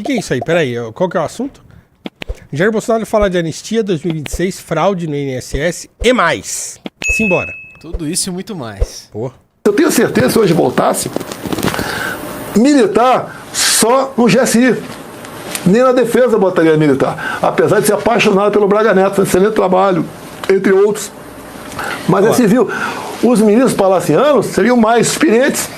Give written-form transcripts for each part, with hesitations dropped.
que é isso aí? Peraí, qual que é o assunto? Jair Bolsonaro fala de anistia 2026, fraude no INSS e mais. Simbora. Tudo isso e muito mais. Pô. Eu tenho certeza que se hoje voltasse, militar só no GSI. Nem na defesa botaria militar. Apesar de ser apaixonado pelo Braga Neto, faz excelente trabalho, entre outros. Mas é civil. Os ministros palacianos seriam mais experientes.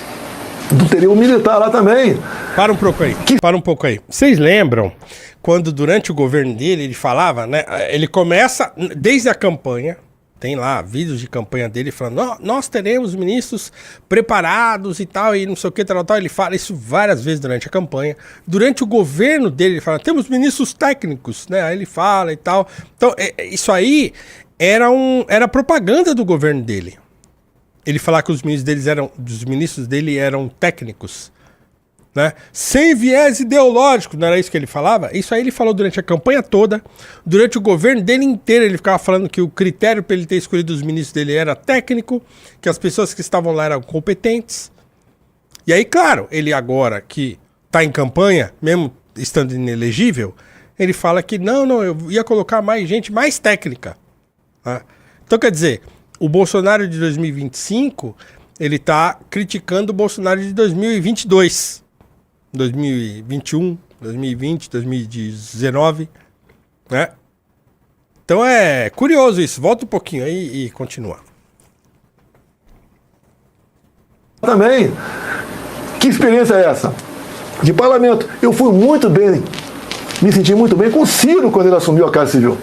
Teria um militar lá também. Para um pouco aí. Vocês lembram quando durante o governo dele ele falava, né? Ele começa desde a campanha, tem lá vídeos de campanha dele falando, nós teremos ministros preparados e tal, e não sei o que, tal. Ele fala isso várias vezes durante a campanha. Durante o governo dele, ele fala, temos ministros técnicos, né? Aí ele fala e tal. Então, isso aí era propaganda do governo dele. Ele falar que os ministros dele eram técnicos, né? Sem viés ideológico, não era isso que ele falava? Isso aí ele falou durante a campanha toda, durante o governo dele inteiro, ele ficava falando que o critério para ele ter escolhido os ministros dele era técnico, que as pessoas que estavam lá eram competentes. E aí, claro, ele agora que está em campanha, mesmo estando inelegível, ele fala que não, eu ia colocar mais gente mais técnica. Né? Então, quer dizer, o Bolsonaro de 2025, ele tá criticando o Bolsonaro de 2022, 2021, 2020, 2019, né? Então é curioso isso. Volta um pouquinho aí e continua. Também, que experiência é essa? De parlamento. Eu fui muito bem, me senti muito bem com o Ciro quando ele assumiu a Casa Civil.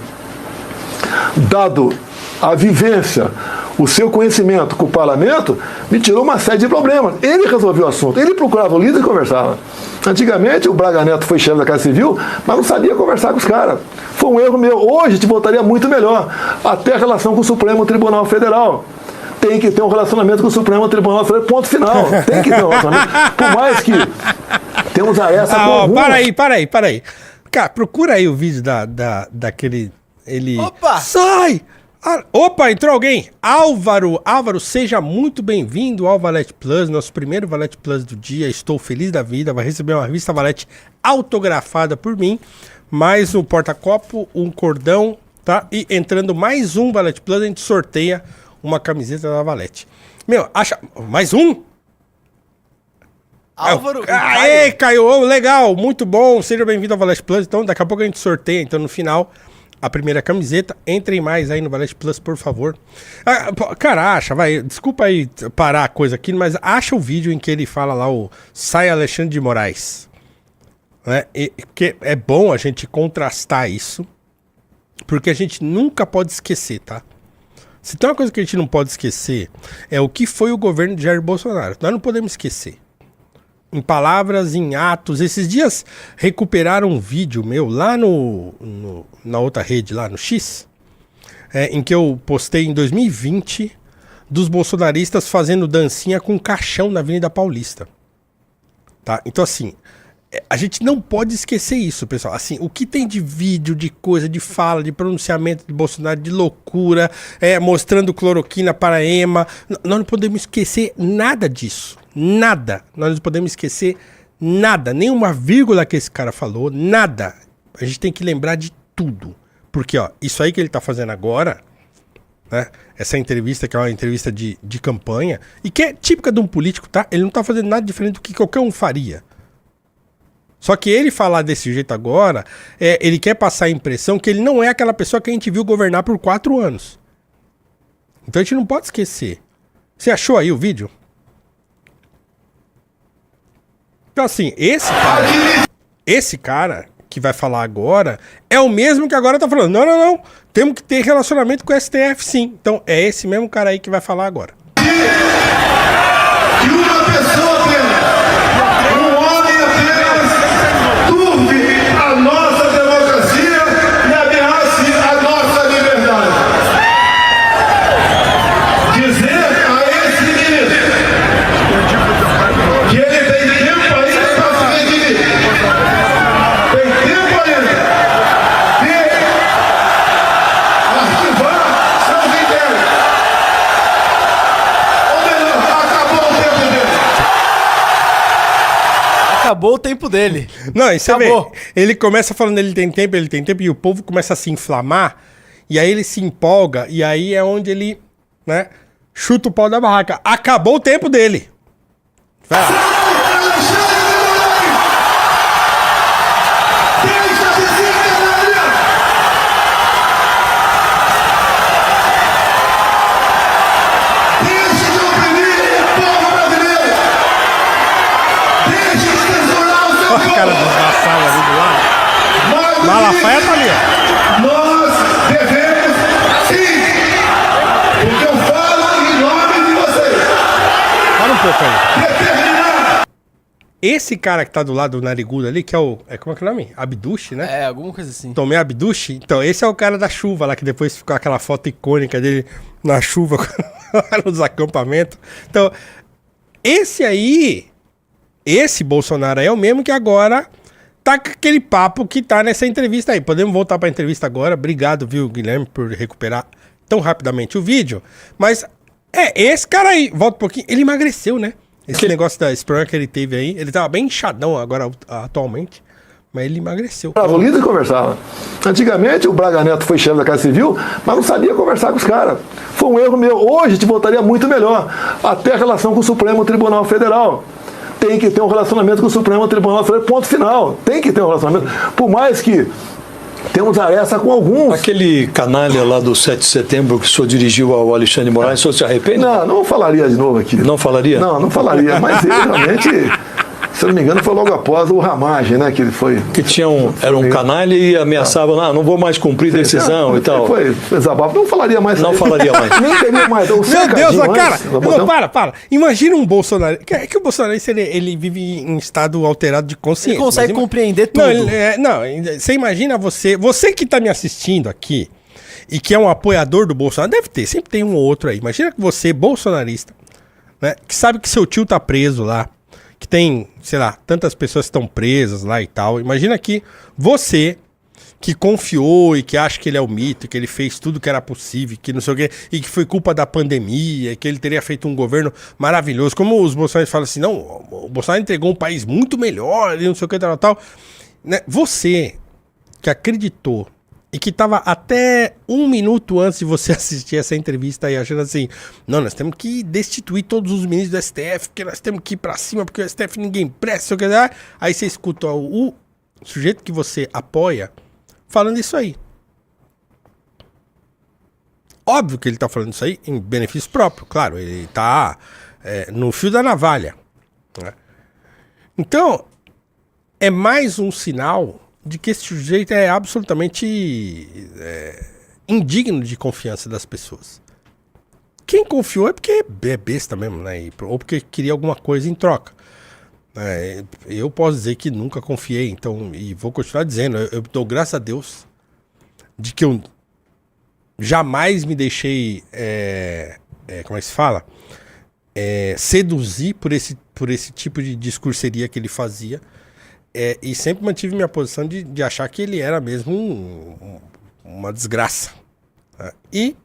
Dado a vivência, o seu conhecimento com o parlamento, me tirou uma série de problemas. Ele resolveu o assunto, ele procurava o líder e conversava. Antigamente, o Braga Neto foi chefe da Casa Civil, mas não sabia conversar com os caras. Foi um erro meu. Hoje, te votaria muito melhor. Até a relação com o Supremo Tribunal Federal. Tem que ter um relacionamento com o Supremo Tribunal Federal, ponto final. Tem que ter um relacionamento. Por mais que temos a essa... Para aí. Cara, procura aí o vídeo daquele... Ele... Opa! Sai! Opa, entrou alguém. Álvaro, seja muito bem-vindo ao Valete Plus, nosso primeiro Valete Plus do dia. Estou feliz da vida, vai receber uma revista Valete autografada por mim, mais um porta-copo, um cordão, tá? E entrando mais um Valete Plus, a gente sorteia uma camiseta da Valete. Meu, acha... Mais um? Álvaro. Aê, Caio, legal, muito bom, seja bem-vindo ao Valete Plus. Então, daqui a pouco a gente sorteia, então, no final... a primeira camiseta. Entrem mais aí no Valete Plus, por favor. Cara, desculpa aí parar a coisa aqui, mas acha o vídeo em que ele fala lá o Sai Alexandre de Moraes. Né? Que é bom a gente contrastar isso, porque a gente nunca pode esquecer, tá? Se tem uma coisa que a gente não pode esquecer, é o que foi o governo de Jair Bolsonaro. Nós não podemos esquecer. Em palavras, em atos. Esses dias recuperaram um vídeo meu lá na outra rede, lá no X, em que eu postei em 2020 dos bolsonaristas fazendo dancinha com caixão na Avenida Paulista. Tá? Então, assim, a gente não pode esquecer isso, pessoal. Assim, o que tem de vídeo, de coisa, de fala, de pronunciamento de Bolsonaro, de loucura, mostrando cloroquina para Ema, nós não podemos esquecer nada disso. Nada. Nós não podemos esquecer nada. Nenhuma vírgula que esse cara falou, nada. A gente tem que lembrar de tudo. Porque, ó, isso aí que ele tá fazendo agora, né? Essa entrevista, que é uma entrevista de campanha, e que é típica de um político, tá? Ele não tá fazendo nada diferente do que qualquer um faria. Só que ele falar desse jeito agora, ele quer passar a impressão que ele não é aquela pessoa que a gente viu governar por 4 anos. Então a gente não pode esquecer. Você achou aí o vídeo? Então assim, esse cara que vai falar agora é o mesmo que agora tá falando. Não. Temos que ter relacionamento com o STF, sim. Então é esse mesmo cara aí que vai falar agora. Que uma pessoa apenas, um homem apenas, turve a nossa democracia e ameace a nossa liberdade. Dizer a esse ministro que ele tem tempo ainda para se redimir. Tem tempo ainda de arquivar seus inquéritos. acabou o tempo dele. Não, e você vê, Acabou. ele começa falando ele tem tempo, e o povo começa a se inflamar, e aí ele se empolga, e aí é onde ele, né, chuta o pau da barraca. Acabou o tempo dele. Vai lá. Deixa de ser verdadeiro! Deixe de oprimir o povo brasileiro! Deixe de censurar o seu Olha o cara povo! desgraçado ali do lado. Nós aqui, Malafaia tá ali, ó. nós devemos sim! Porque eu falo em nome de vocês! Para um pouco aí. Determinar! Esse cara que tá do lado do narigudo ali, que é o... como é que é o nome? Abduche, né? É, alguma coisa assim. Tomé Abduche. Então, esse é o cara da chuva lá, que depois ficou aquela foto icônica dele na chuva nos acampamentos. Então, esse Bolsonaro aí é o mesmo que agora tá com aquele papo que tá nessa entrevista aí. Podemos voltar pra entrevista agora. Obrigado, viu, Guilherme, por recuperar tão rapidamente o vídeo. Mas, esse cara aí, volta um pouquinho, ele emagreceu, né? Esse negócio esse problema que ele teve aí, ele tava bem inchadão agora, atualmente, mas ele emagreceu. O líder conversava. Antigamente o Braga Neto foi chefe da Casa Civil, mas não sabia conversar com os caras. Foi um erro meu. Hoje te votaria muito melhor. Até a relação com o Supremo Tribunal Federal. Tem que ter um relacionamento com o Supremo Tribunal Federal, ponto final. Tem que ter um relacionamento. Por mais que temos aresta com alguns. Aquele canalha lá do 7 de setembro que o senhor dirigiu ao Alexandre de Moraes, o senhor se arrepende? Não falaria de novo aqui. Não falaria? Não falaria. Mas ele realmente, se eu não me engano, foi logo após o Ramagem, né? Que ele foi. Que era um canalha e ameaçava, não vou mais cumprir decisão e tal. Foi desabafo. Não falaria mais. Não falaria mais. Nem teria mais. Meu Deus, cara! Não, para. Imagina um Bolsonaro. É que o Bolsonaro ele vive em estado alterado de consciência. Ele consegue mas compreender tudo. Não, você imagina você que tá me assistindo aqui e que é um apoiador do Bolsonaro, deve ter, sempre tem um ou outro aí. Imagina que você, bolsonarista, né, que sabe que seu tio tá preso lá, que tem, sei lá, tantas pessoas que estão presas lá e tal. Imagina que você, que confiou e que acha que ele é o mito, que ele fez tudo que era possível, que não sei o quê, e que foi culpa da pandemia, que ele teria feito um governo maravilhoso. Como os bolsonaristas falam assim, não, o Bolsonaro entregou um país muito melhor, e não sei o que, tal. Né? Você que acreditou e que estava até um minuto antes de você assistir essa entrevista aí, achando assim, não, nós temos que destituir todos os ministros do STF, porque nós temos que ir pra cima, porque o STF ninguém presta, sei o que. Aí você escuta o sujeito que você apoia falando isso aí. Óbvio que ele tá falando isso aí em benefício próprio, claro, ele tá no fio da navalha. Né? Então, é mais um sinal de que esse sujeito é absolutamente indigno de confiança das pessoas. Quem confiou é porque é besta mesmo, né? Ou porque queria alguma coisa em troca. Eu posso dizer que nunca confiei, então, e vou continuar dizendo, eu dou graças a Deus de que eu jamais me deixei, como é que se fala? Seduzir por esse tipo de discurseria que ele fazia. E sempre mantive minha posição de achar que ele era mesmo uma desgraça. Né? E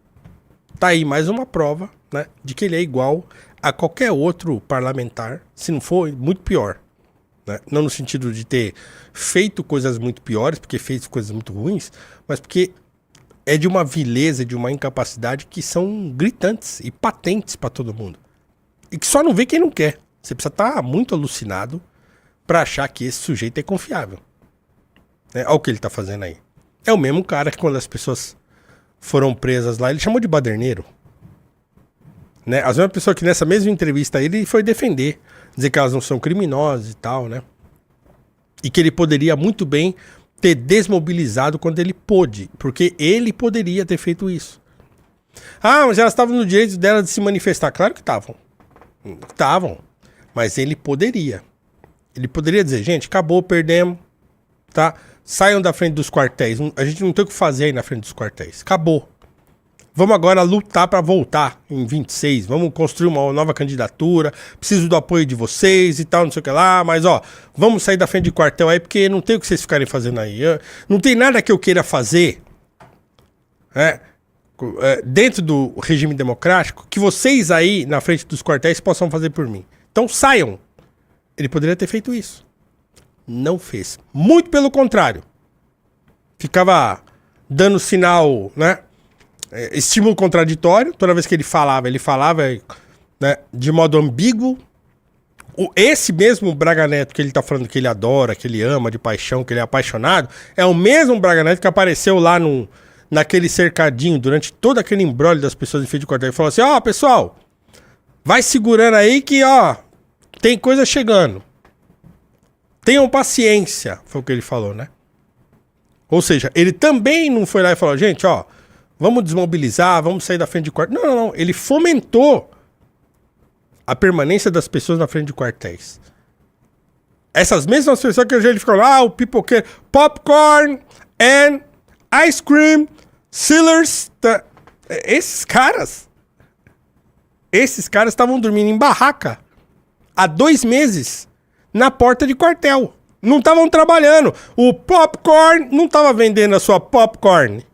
tá aí mais uma prova, né, de que ele é igual a qualquer outro parlamentar, se não for muito pior. Né? Não no sentido de ter feito coisas muito piores, porque fez coisas muito ruins, mas porque é de uma vileza, de uma incapacidade que são gritantes e patentes para todo mundo. E que só não vê quem não quer. Você precisa estar muito alucinado pra achar que esse sujeito é confiável. Olha o que ele tá fazendo aí. É o mesmo cara que quando as pessoas foram presas lá, ele chamou de baderneiro. Né? As mesmas pessoas que nessa mesma entrevista aí, ele foi defender. Dizer que elas não são criminosas e tal, né? E que ele poderia muito bem ter desmobilizado quando ele pôde. Porque ele poderia ter feito isso. Ah, mas elas estavam no direito dela de se manifestar. Claro que estavam. Estavam. Mas ele poderia. Ele poderia dizer, gente, acabou, perdemos, tá? Saiam da frente dos quartéis. A gente não tem o que fazer aí na frente dos quartéis. Acabou. Vamos agora lutar para voltar em 26. Vamos construir uma nova candidatura. Preciso do apoio de vocês e tal, não sei o que lá. Mas, vamos sair da frente de quartel aí, porque não tem o que vocês ficarem fazendo aí. Não tem nada que eu queira fazer, dentro do regime democrático, que vocês aí na frente dos quartéis possam fazer por mim. Então saiam. Ele poderia ter feito isso. Não fez. Muito pelo contrário. Ficava dando sinal, né? Estímulo contraditório. Toda vez que ele falava, né, de modo ambíguo. Esse mesmo Braga Neto que ele tá falando que ele adora, que ele ama de paixão, que ele é apaixonado, é o mesmo Braga Neto que apareceu lá naquele cercadinho, durante todo aquele imbróglio das pessoas em frente de quartel. Ele falou assim, ó, pessoal, vai segurando aí que, ó, tem coisa chegando. Tenham paciência, foi o que ele falou, né? Ou seja, ele também não foi lá e falou, gente, ó, vamos desmobilizar, vamos sair da frente de quartel. Não. Ele fomentou a permanência das pessoas na frente de quartéis. Essas mesmas pessoas que ele ficou lá, o pipoqueiro, popcorn and ice cream, Sealers. Esses caras estavam dormindo em barraca há 2 meses na porta de quartel. Não estavam trabalhando. O popcorn não estava vendendo a sua popcorn.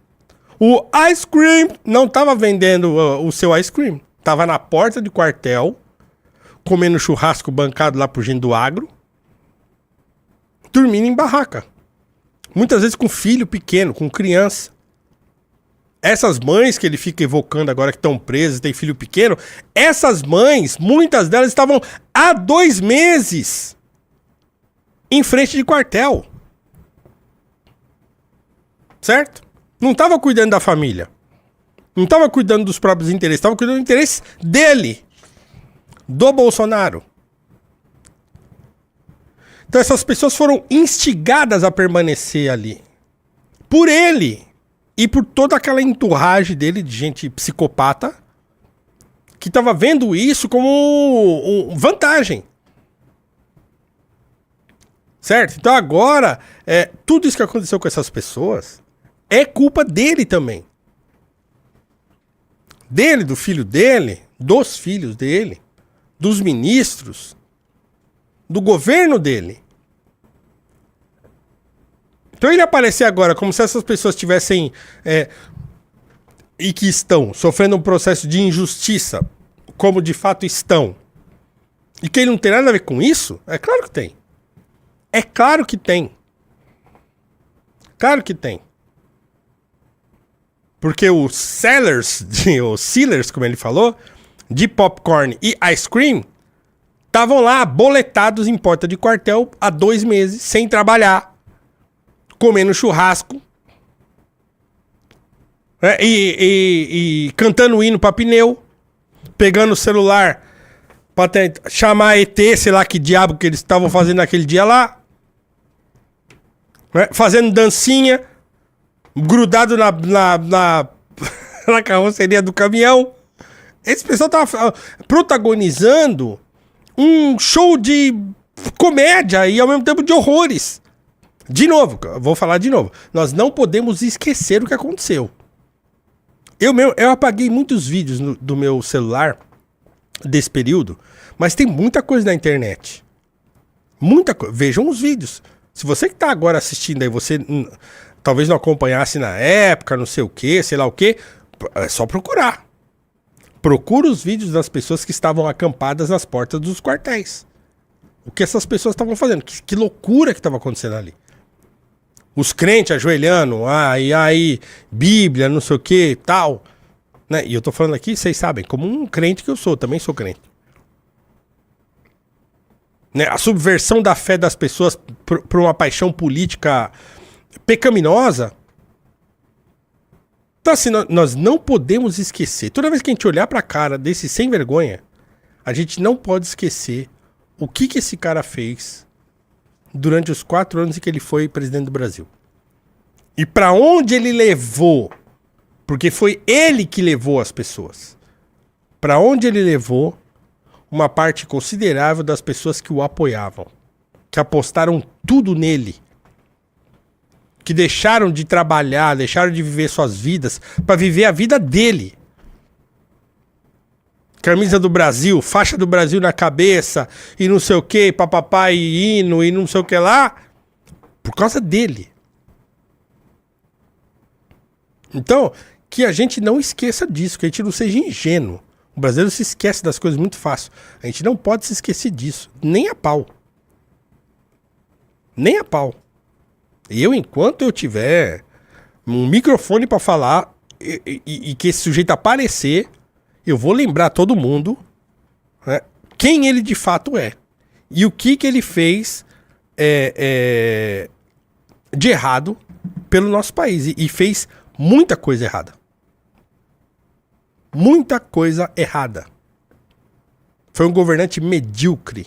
O ice cream não estava vendendo o seu ice cream. Estava na porta de quartel, comendo churrasco bancado lá por gente do agro, dormindo em barraca. Muitas vezes com filho pequeno, com criança. Essas mães que ele fica evocando agora que estão presas, têm filho pequeno, essas mães, muitas delas estavam há 2 meses em frente de quartel. Certo? Não estava cuidando da família. Não estava cuidando dos próprios interesses, estava cuidando do interesse dele. Do Bolsonaro. Então essas pessoas foram instigadas a permanecer ali. Por ele. E por toda aquela entourage dele de gente psicopata que estava vendo isso como vantagem. Certo? Então agora, tudo isso que aconteceu com essas pessoas é culpa dele também. Dele, do filho dele, dos filhos dele, dos ministros, do governo dele. Então ele aparecer agora como se essas pessoas tivessem e que estão sofrendo um processo de injustiça, como de fato estão, e que ele não tem nada a ver com isso, é claro que tem. É claro que tem. Claro que tem. Porque os sellers, os sealers, como ele falou, de popcorn e ice cream, estavam lá boletados em porta de quartel há 2 meses, sem trabalhar, comendo churrasco, né, e cantando hino pra pneu, pegando o celular pra chamar ET, sei lá que diabo que eles estavam fazendo naquele dia lá, né, fazendo dancinha, grudado na carroceria do caminhão. Esse pessoal tava protagonizando um show de comédia e ao mesmo tempo de horrores. De novo, vou falar de novo. Nós não podemos esquecer o que aconteceu. Eu apaguei muitos vídeos do meu celular desse período, mas tem muita coisa na internet. Muita coisa. Vejam os vídeos. Se você que tá agora assistindo aí, você talvez não acompanhasse na época, não sei o que, sei lá o que, é só procurar. Procura os vídeos das pessoas que estavam acampadas nas portas dos quartéis. O que essas pessoas estavam fazendo. Que loucura que estava acontecendo ali. Os crentes ajoelhando, e aí, Bíblia, não sei o que, tal. Né? E eu tô falando aqui, vocês sabem, como um crente que eu sou, também sou crente. Né? A subversão da fé das pessoas por uma paixão política pecaminosa. Então assim, nós não podemos esquecer. Toda vez que a gente olhar pra cara desse sem vergonha, a gente não pode esquecer o que esse cara fez durante os 4 anos em que ele foi presidente do Brasil. E pra onde ele levou, porque foi ele que levou as pessoas. Pra onde ele levou uma parte considerável das pessoas que o apoiavam, que apostaram tudo nele, que deixaram de trabalhar, deixaram de viver suas vidas para viver a vida dele. Camisa do Brasil, faixa do Brasil na cabeça, e não sei o que, papapá, e hino, e não sei o que lá, por causa dele. Então, que a gente não esqueça disso, que a gente não seja ingênuo. O brasileiro se esquece das coisas muito fácil. A gente não pode se esquecer disso, nem a pau. Nem a pau. Enquanto eu tiver um microfone pra falar e que esse sujeito aparecer, eu vou lembrar todo mundo, né, quem ele de fato é. E o que ele fez de errado pelo nosso país. E fez muita coisa errada. Muita coisa errada. Foi um governante medíocre.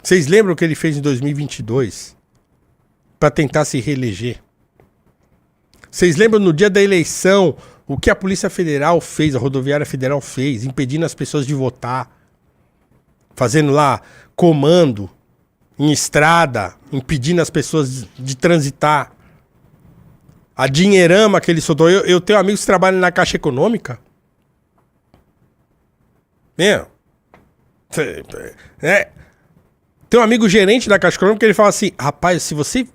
Vocês lembram o que ele fez em 2022? Para tentar se reeleger? Vocês lembram no dia da eleição o que a Polícia Federal fez, a Rodoviária Federal fez, impedindo as pessoas de votar? Fazendo lá comando em estrada, impedindo as pessoas de transitar. A dinheirama que ele soltou. Eu tenho amigos que trabalham na Caixa Econômica. Tem um amigo gerente da Caixa Econômica que ele fala assim: rapaz, se você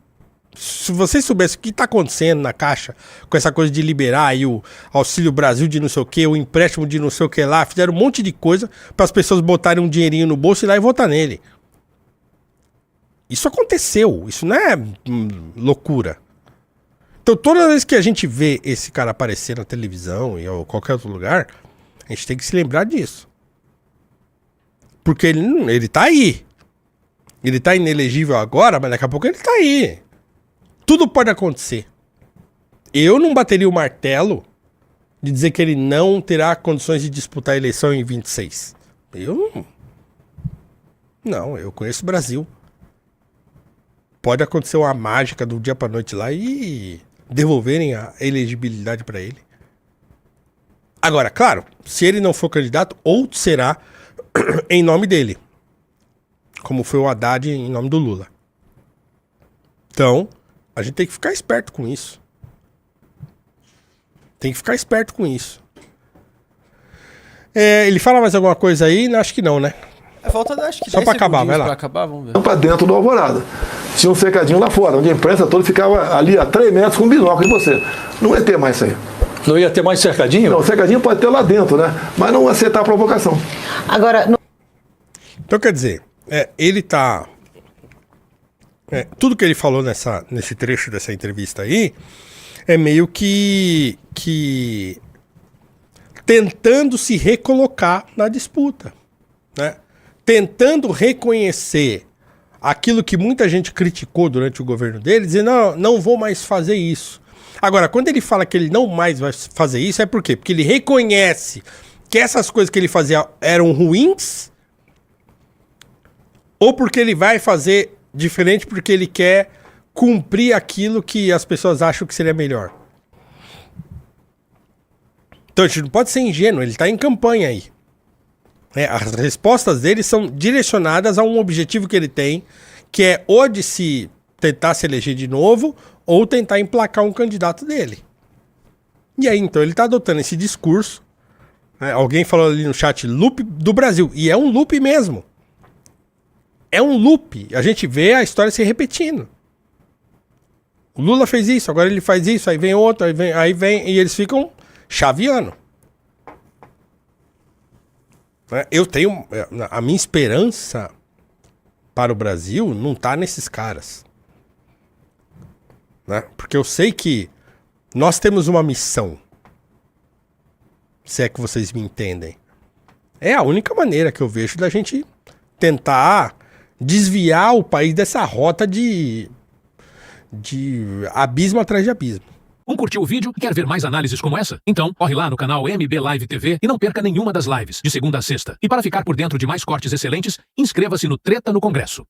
soubesse o que tá acontecendo na Caixa, com essa coisa de liberar aí o Auxílio Brasil de não sei o que, o empréstimo de não sei o que lá, fizeram um monte de coisa para as pessoas botarem um dinheirinho no bolso e ir lá e votar nele. Isso aconteceu, isso não é loucura. Então toda vez que a gente vê esse cara aparecer na televisão ou qualquer outro lugar, a gente tem que se lembrar disso. Porque ele tá aí. Ele tá inelegível agora, mas daqui a pouco ele tá aí. Tudo pode acontecer. Eu não bateria o martelo de dizer que ele não terá condições de disputar a eleição em 26. Não, eu conheço o Brasil. Pode acontecer uma mágica do dia pra noite lá e devolverem a elegibilidade pra ele. Agora, claro, se ele não for candidato, outro será em nome dele. Como foi o Haddad em nome do Lula. Então, a gente tem que ficar esperto com isso. Tem que ficar esperto com isso. Ele fala mais alguma coisa aí? Acho que não, né? Falta, acho que só pra acabar, vai lá. Pra acabar, vamos ver. Para dentro do Alvorada. Tinha um cercadinho lá fora, onde a imprensa toda ficava ali a 3 metros com um binóculo de você. Não ia ter mais isso aí. Não ia ter mais cercadinho? Não, o cercadinho pode ter lá dentro, né? Mas não aceitar a provocação. Agora... Então, quer dizer, ele tá... tudo que ele falou nesse trecho dessa entrevista aí é meio que tentando se recolocar na disputa, né? Tentando reconhecer aquilo que muita gente criticou durante o governo dele, dizendo, não vou mais fazer isso. Agora, quando ele fala que ele não mais vai fazer isso, é por quê? Porque ele reconhece que essas coisas que ele fazia eram ruins, ou porque ele vai fazer diferente porque ele quer cumprir aquilo que as pessoas acham que seria melhor. Então a gente não pode ser ingênuo, ele está em campanha aí. As respostas dele são direcionadas a um objetivo que ele tem, que é ou de se tentar se eleger de novo, ou tentar emplacar um candidato dele. E aí, então, ele está adotando esse discurso. Alguém falou ali no chat, loop do Brasil. E é um loop mesmo. É um loop. A gente vê a história se repetindo. O Lula fez isso, agora ele faz isso, aí vem outro, aí vem e eles ficam chaveando. Eu tenho... A minha esperança para o Brasil não tá nesses caras. Porque eu sei que nós temos uma missão. Se é que vocês me entendem. É a única maneira que eu vejo da gente tentar desviar o país dessa rota de abismo atrás de abismo. Curtiu o vídeo e quer ver mais análises como essa? Então, corre lá no canal MB Live TV e não perca nenhuma das lives, de segunda a sexta. E para ficar por dentro de mais cortes excelentes, inscreva-se no Treta no Congresso.